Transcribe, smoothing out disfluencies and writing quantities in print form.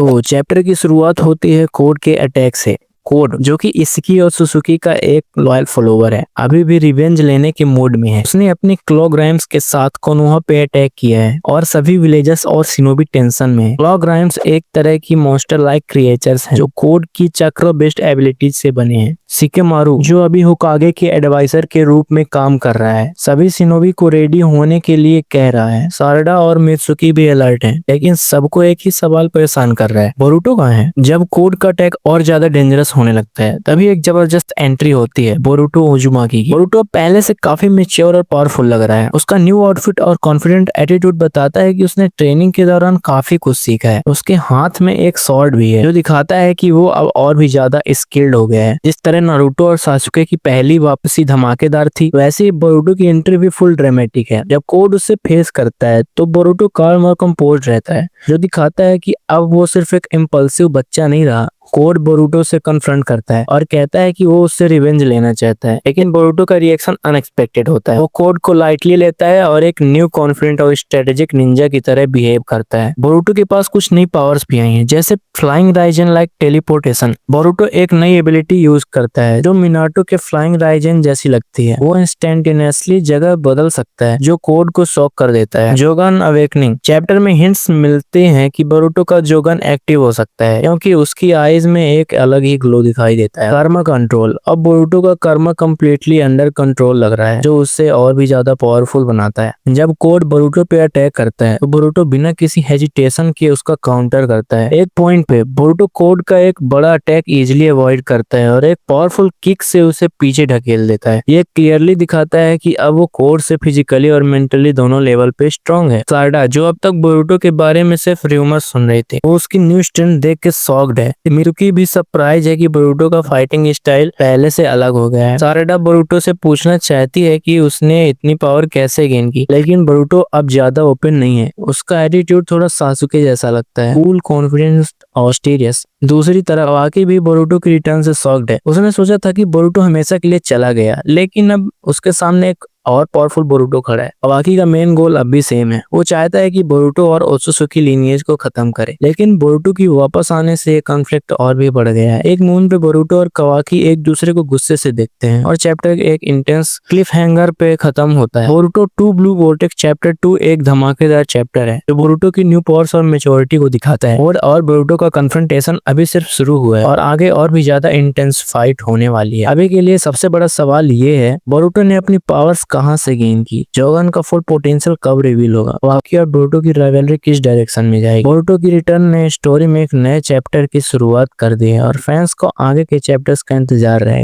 तो चैप्टर की शुरुआत होती है कोड के अटैक से। कोड जो कि इसकी और सुजुकी का एक लॉयल फॉलोवर है, अभी भी रिवेंज लेने के मूड में है। उसने अपनी क्लोग्राइम्स के साथ कोनोहा पे अटैक किया है और सभी विलेजर्स और शिनोबी टेंशन में है। क्लोग्राइम्स एक तरह की मॉन्स्टर लाइक क्रिएचर्स हैं जो कोड की चक्र बेस्ड एबिलिटीज से बने हैं। शिकेमारू जो अभी होकागे के एडवाइजर के रूप में काम कर रहा है, सभी शिनोबी को रेडी होने के लिए कह रहा है। सारडा और मित्सुकी भी अलर्ट हैं, लेकिन सबको एक ही सवाल परेशान कर रहा है, बोरुटो कहाँ है? जब कोड का अटैक और ज्यादा डेंजरस होने लगता है, तभी एक जबरदस्त एंट्री होती है बोरुटो उजुमाकी की। बोरुटो पहले से काफी मैच्योर और पावरफुल लग रहा है। उसका न्यू आउटफिट और कॉन्फिडेंट एटीट्यूड बताता है कि उसने ट्रेनिंग के दौरान काफी कुछ सीखा है। उसके हाथ में एक स्वॉर्ड भी है जो दिखाता है कि वो अब और भी ज्यादा स्किल्ड हो गया है। जिस तरह नारुतो और सासुके की पहली वापसी धमाकेदार थी, वैसे ही बोरुटो की एंट्री भी फुल ड्रामेटिक है। जब कोड उससे फेस करता है तो बोरुटो काम और कंपोज्ड रहता है, जो दिखाता है कि अब वो सिर्फ एक इम्पल्सिव बच्चा नहीं रहा। कोड बोरुटो से कन्फ्रंट करता है और कहता है कि वो उससे रिवेंज लेना चाहता है, लेकिन बोरुटो का रिएक्शन अनएक्सपेक्टेड होता है। वो कोड को लाइटली लेता है और एक न्यू कॉन्फिडेंट और स्ट्रेटेजिक निंजा की तरह बिहेव करता है। बोरुटो के पास कुछ नई पावर्स भी आई हैं, जैसे flying Ryzen like teleportation. Boruto एक नई एबिलिटी यूज करता है जो मिनाटो के फ्लाइंग राइजन जैसी लगती है। वो इंस्टेंटेनियसली जगह बदल सकता है, जो कोड को शॉक कर देता है। जोगन अवेकनिंग चैप्टर में हिंट्स मिलते हैं कि बोरुटो का जोगन एक्टिव हो सकता है, क्योंकि उसकी आईज में एक अलग ही ग्लो दिखाई देता है। कर्मा कंट्रोल, अब बोरुटो का कर्मा कंप्लीटली अंडर कंट्रोल लग रहा है, जो उससे और भी ज्यादा पावरफुल बनाता है। जब कोड बोरुटो पे अटैक करता है तो बोरुटो बिना किसी हेजिटेशन के उसका काउंटर करता है। एक पॉइंट पे बोरुटो कोड का एक बड़ा अटैक इजिली अवॉइड करता है और एक पावरफुल किक से उसे पीछे ढकेल देता है। ये क्लियरली दिखाता है कि अब वो कोड से फिजिकली और मेंटली दोनों लेवल पे स्ट्रांग है। सारडा जो अब तक बोरुटो के बारे में सिर्फ र्यूमर्स सुन रही थी, वो उसकी न्यू स्ट्रेंथ देख के शॉक्ड है। मिरुकी भी सरप्राइज है कि बोरुटो का फाइटिंग स्टाइल पहले से अलग हो गया है। सारडा बोरुटो से पूछना चाहती है कि उसने इतनी पावर कैसे गेन की, लेकिन बोरुटो अब ज्यादा ओपन नहीं है। उसका एटीट्यूड थोड़ा सासुके जैसा लगता है, कूल, कॉन्फिडेंस और सीरियस। दूसरी तरफ कावाकी भी बोरुटो के रिटर्न से शॉक्ड है। उसने सोचा था कि बोरुटो हमेशा के लिए चला गया, लेकिन अब उसके सामने एक और पावरफुल बोरुटो खड़ा है। कावाकी का मेन गोल अब भी सेम है, वो चाहता है कि बोरुटो और ओत्सुसुकी लीनिएज को खत्म करे, लेकिन बोरुटो की वापस आने से कॉन्फ्लिक्ट और भी बढ़ गया है। एक मून पे बोरुटो और कावाकी एक दूसरे को गुस्से से देखते हैं और चैप्टर एक इंटेंस क्लिफ हैंगर पे खत्म होता है। बोरुटो 2 ब्लू वोर्टेक्स चैप्टर 2 एक धमाकेदार चैप्टर है जो बोरुटो की न्यू पावर्स और मेच्योरिटी को दिखाता है। और बोरुटो का कन्फ्रंटेशन अभी सिर्फ शुरू हुआ है और आगे और भी ज्यादा इंटेंस फाइट होने वाली है। अभी के लिए सबसे बड़ा सवाल ये है, बोरुटो ने अपनी पावर्स कहां से गेन की? जोगन का फुल पोटेंशियल कब रिवील होगा? कावाकी और बोरुटो की राइवलरी किस डायरेक्शन में जाएगी? बोरुटो की रिटर्न ने स्टोरी में एक नए चैप्टर की शुरुआत कर दी है और फैंस को आगे के चैप्टर्स का इंतजार रहेगा।